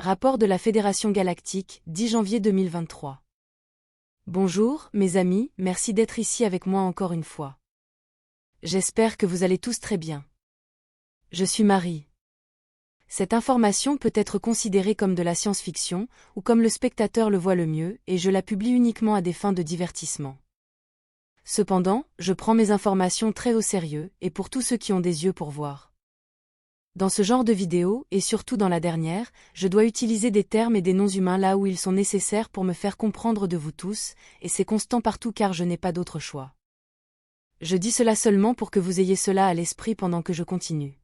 Rapport de la Fédération Galactique, 10 janvier 2023. Bonjour, mes amis, merci d'être ici avec moi encore une fois. J'espère que vous allez tous très bien. Je suis Marie. Cette information peut être considérée comme de la science-fiction, ou comme le spectateur le voit le mieux, et je la publie uniquement à des fins de divertissement. Cependant, je prends mes informations très au sérieux, et pour tous ceux qui ont des yeux pour voir. Dans ce genre de vidéo, et surtout dans la dernière, je dois utiliser des termes et des noms humains là où ils sont nécessaires pour me faire comprendre de vous tous, et c'est constant partout car je n'ai pas d'autre choix. Je dis cela seulement pour que vous ayez cela à l'esprit pendant que je continue.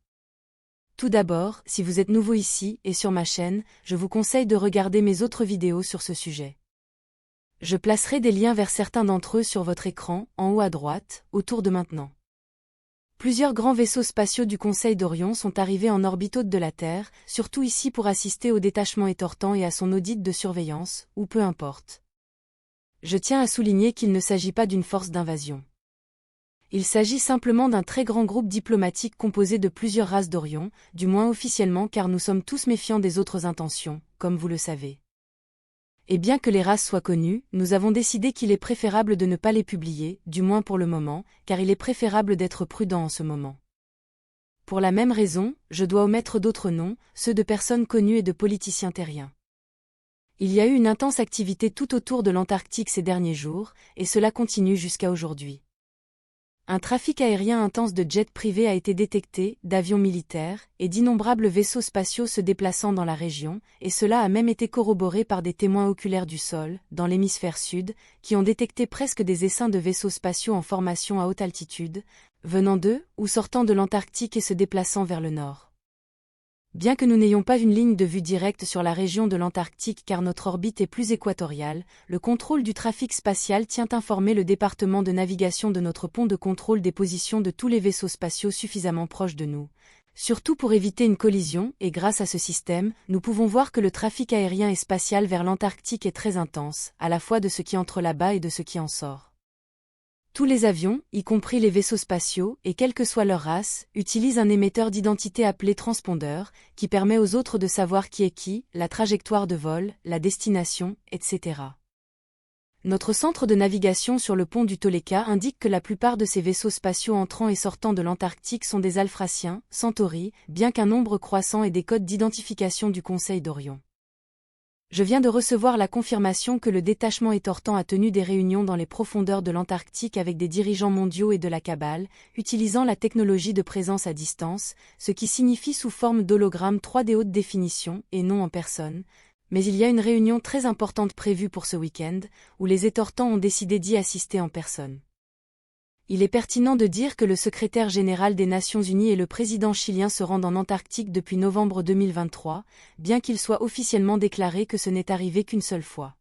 Tout d'abord, si vous êtes nouveau ici, et sur ma chaîne, je vous conseille de regarder mes autres vidéos sur ce sujet. Je placerai des liens vers certains d'entre eux sur votre écran, en haut à droite, autour de maintenant. Plusieurs grands vaisseaux spatiaux du Conseil d'Orion sont arrivés en orbite haute de la Terre, surtout ici pour assister au détachement étortant et à son audit de surveillance, ou peu importe. Je tiens à souligner qu'il ne s'agit pas d'une force d'invasion. Il s'agit simplement d'un très grand groupe diplomatique composé de plusieurs races d'Orion, du moins officiellement car nous sommes tous méfiants des autres intentions, comme vous le savez. Et bien que les races soient connues, nous avons décidé qu'il est préférable de ne pas les publier, du moins pour le moment, car il est préférable d'être prudent en ce moment. Pour la même raison, je dois omettre d'autres noms, ceux de personnes connues et de politiciens terriens. Il y a eu une intense activité tout autour de l'Antarctique ces derniers jours, et cela continue jusqu'à aujourd'hui. Un trafic aérien intense de jets privés a été détecté, d'avions militaires, et d'innombrables vaisseaux spatiaux se déplaçant dans la région, et cela a même été corroboré par des témoins oculaires du sol, dans l'hémisphère sud, qui ont détecté presque des essaims de vaisseaux spatiaux en formation à haute altitude, venant d'eux, ou sortant de l'Antarctique et se déplaçant vers le nord. Bien que nous n'ayons pas une ligne de vue directe sur la région de l'Antarctique car notre orbite est plus équatoriale, le contrôle du trafic spatial tient informé le département de navigation de notre pont de contrôle des positions de tous les vaisseaux spatiaux suffisamment proches de nous. Surtout pour éviter une collision, et grâce à ce système, nous pouvons voir que le trafic aérien et spatial vers l'Antarctique est très intense, à la fois de ce qui entre là-bas et de ce qui en sort. Tous les avions, y compris les vaisseaux spatiaux, et quelle que soit leur race, utilisent un émetteur d'identité appelé transpondeur, qui permet aux autres de savoir qui est qui, la trajectoire de vol, la destination, etc. Notre centre de navigation sur le pont du Toleka indique que la plupart de ces vaisseaux spatiaux entrant et sortant de l'Antarctique sont des Alphraciens, Centauri, bien qu'un nombre croissant ait des codes d'identification du Conseil d'Orion. Je viens de recevoir la confirmation que le détachement étortant a tenu des réunions dans les profondeurs de l'Antarctique avec des dirigeants mondiaux et de la cabale, utilisant la technologie de présence à distance, ce qui signifie sous forme d'hologramme 3D haute définition, et non en personne. Mais il y a une réunion très importante prévue pour ce week-end, où les étortants ont décidé d'y assister en personne. Il est pertinent de dire que le secrétaire général des Nations Unies et le président chilien se rendent en Antarctique depuis novembre 2023, bien qu'il soit officiellement déclaré que ce n'est arrivé qu'une seule fois.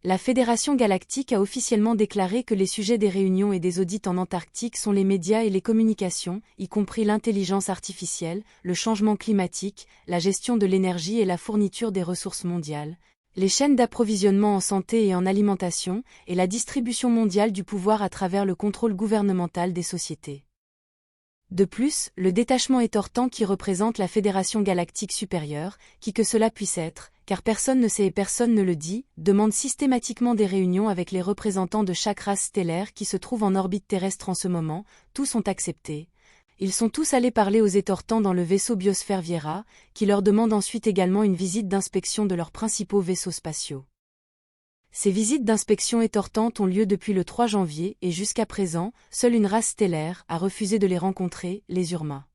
La Fédération Galactique a officiellement déclaré que les sujets des réunions et des audits en Antarctique sont les médias et les communications, y compris l'intelligence artificielle, le changement climatique, la gestion de l'énergie et la fourniture des ressources mondiales, les chaînes d'approvisionnement en santé et en alimentation, et la distribution mondiale du pouvoir à travers le contrôle gouvernemental des sociétés. De plus, le détachement étortant qui représente la Fédération Galactique supérieure, qui que cela puisse être, car personne ne sait et personne ne le dit, demande systématiquement des réunions avec les représentants de chaque race stellaire qui se trouve en orbite terrestre en ce moment, tous ont accepté. Ils sont tous allés parler aux étortants dans le vaisseau Biosphère Viera, qui leur demande ensuite également une visite d'inspection de leurs principaux vaisseaux spatiaux. Ces visites d'inspection étortantes ont lieu depuis le 3 janvier et jusqu'à présent, seule une race stellaire a refusé de les rencontrer, les Urma.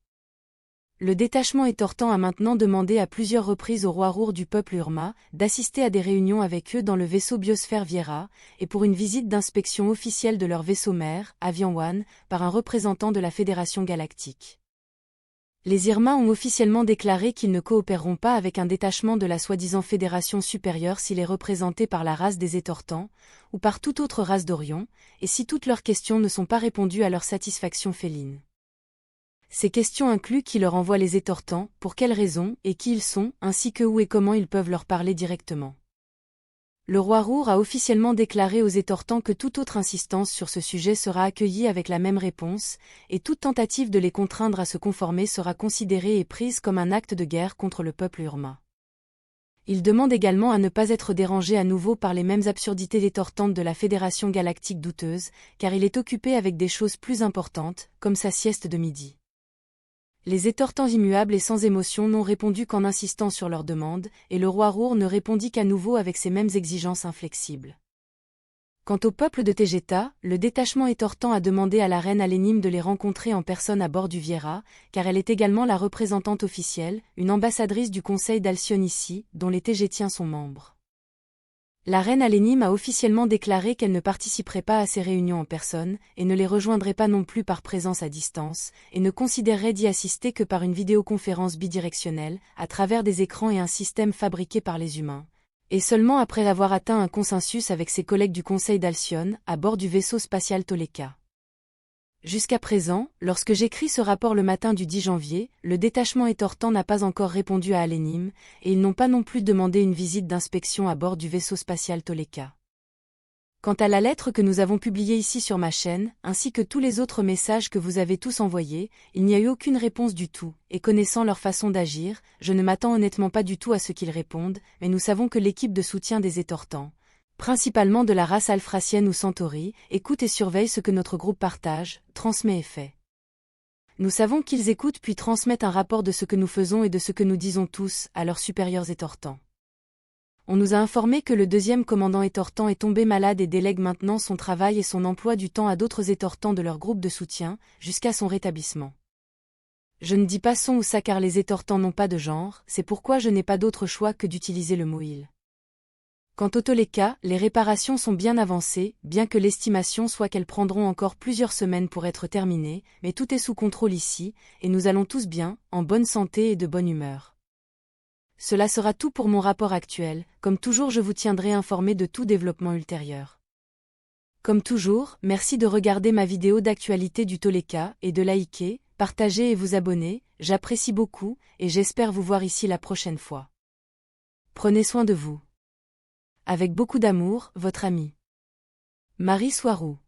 Le détachement étortant a maintenant demandé à plusieurs reprises au roi Rour du peuple Urma d'assister à des réunions avec eux dans le vaisseau Biosphère Viera, et pour une visite d'inspection officielle de leur vaisseau mère, Avian One, par un représentant de la Fédération Galactique. Les Irma ont officiellement déclaré qu'ils ne coopéreront pas avec un détachement de la soi-disant Fédération supérieure s'il est représenté par la race des étortants, ou par toute autre race d'Orion, et si toutes leurs questions ne sont pas répondues à leur satisfaction féline. Ces questions incluent qui leur envoie les étortants, pour quelles raisons, et qui ils sont, ainsi que où et comment ils peuvent leur parler directement. Le roi Rour a officiellement déclaré aux étortants que toute autre insistance sur ce sujet sera accueillie avec la même réponse, et toute tentative de les contraindre à se conformer sera considérée et prise comme un acte de guerre contre le peuple Urma. Il demande également à ne pas être dérangé à nouveau par les mêmes absurdités détortantes de la Fédération galactique douteuse, car il est occupé avec des choses plus importantes, comme sa sieste de midi. Les étortants immuables et sans émotion n'ont répondu qu'en insistant sur leur demande, et le roi Rour ne répondit qu'à nouveau avec ses mêmes exigences inflexibles. Quant au peuple de Tegeta, le détachement étortant a demandé à la reine Alénime de les rencontrer en personne à bord du Viera, car elle est également la représentante officielle, une ambassadrice du conseil d'Alcyon ici, dont les Tegétiens sont membres. La reine Alénime a officiellement déclaré qu'elle ne participerait pas à ces réunions en personne, et ne les rejoindrait pas non plus par présence à distance, et ne considérerait d'y assister que par une vidéoconférence bidirectionnelle, à travers des écrans et un système fabriqué par les humains. Et seulement après avoir atteint un consensus avec ses collègues du Conseil d'Alcyon, à bord du vaisseau spatial Toleka. Jusqu'à présent, lorsque j'écris ce rapport le matin du 10 janvier, le détachement étortant n'a pas encore répondu à Alénime, et ils n'ont pas non plus demandé une visite d'inspection à bord du vaisseau spatial Toleka. Quant à la lettre que nous avons publiée ici sur ma chaîne, ainsi que tous les autres messages que vous avez tous envoyés, il n'y a eu aucune réponse du tout, et connaissant leur façon d'agir, je ne m'attends honnêtement pas du tout à ce qu'ils répondent, mais nous savons que l'équipe de soutien des étortants, principalement de la race alphracienne ou Centauri, écoute et surveille ce que notre groupe partage, transmet et fait. Nous savons qu'ils écoutent puis transmettent un rapport de ce que nous faisons et de ce que nous disons tous, à leurs supérieurs étortants. On nous a informé que le deuxième commandant étortant est tombé malade et délègue maintenant son travail et son emploi du temps à d'autres étortants de leur groupe de soutien, jusqu'à son rétablissement. Je ne dis pas son ou ça car les étortants n'ont pas de genre, c'est pourquoi je n'ai pas d'autre choix que d'utiliser le mot il. Quant au Toleka, les réparations sont bien avancées, bien que l'estimation soit qu'elles prendront encore plusieurs semaines pour être terminées, mais tout est sous contrôle ici, et nous allons tous bien, en bonne santé et de bonne humeur. Cela sera tout pour mon rapport actuel, comme toujours je vous tiendrai informé de tout développement ultérieur. Comme toujours, merci de regarder ma vidéo d'actualité du Toleka, et de liker, partager et vous abonner, j'apprécie beaucoup, et j'espère vous voir ici la prochaine fois. Prenez soin de vous. Avec beaucoup d'amour, votre amie Marie Soiroux.